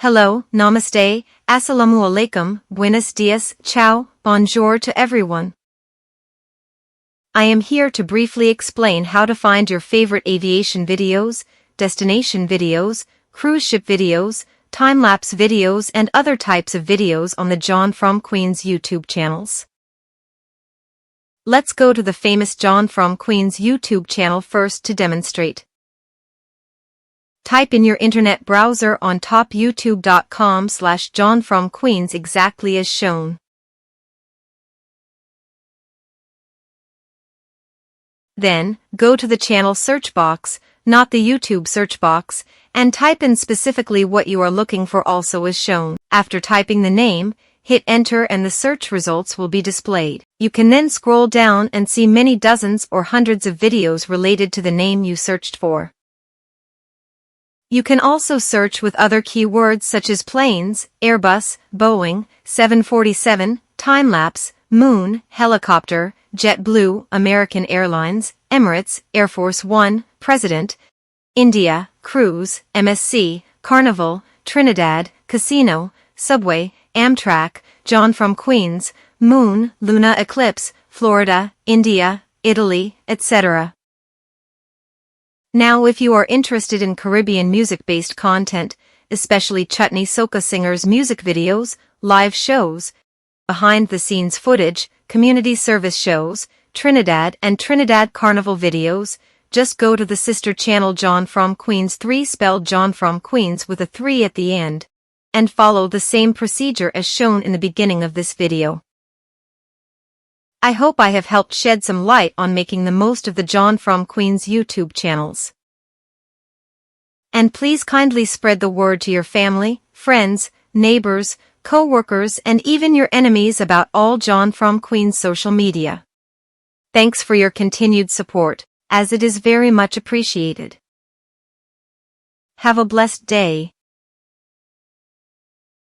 Hello, namaste, assalamu alaikum, buenos dias, ciao, bonjour to everyone. I am here to briefly explain how to find your favorite aviation videos, destination videos, cruise ship videos, time-lapse videos and other types of videos on the John from Queens YouTube channels. Let's go to the famous John from Queens YouTube channel first to demonstrate. Type in your internet browser on top youtube.com/jonfromqueens exactly as shown. Then, go to the channel search box, not the YouTube search box, and type in specifically what you are looking for also as shown. After typing the name, hit enter and the search results will be displayed. You can then scroll down and see many dozens or hundreds of videos related to the name you searched for. You can also search with other keywords such as planes, Airbus, Boeing, 747, time-lapse, moon, helicopter, JetBlue, American Airlines, Emirates, Air Force One, President, India, Cruise, MSC, Carnival, Trinidad, Casino, Subway, Amtrak, John from Queens, Moon, Luna Eclipse, Florida, India, Italy, etc. Now if you are interested in Caribbean music-based content, especially Chutney soca singers' music videos, live shows, behind-the-scenes footage, community service shows, Trinidad and Trinidad Carnival videos, just go to the sister channel John from Queens 3 spelled John from Queens with a 3 at the end, and follow the same procedure as shown in the beginning of this video. I hope I have helped shed some light on making the most of the John from Queens YouTube channels. And please kindly spread the word to your family, friends, neighbors, co-workers and even your enemies about all John from Queens social media. Thanks for your continued support, as it is very much appreciated. Have a blessed day.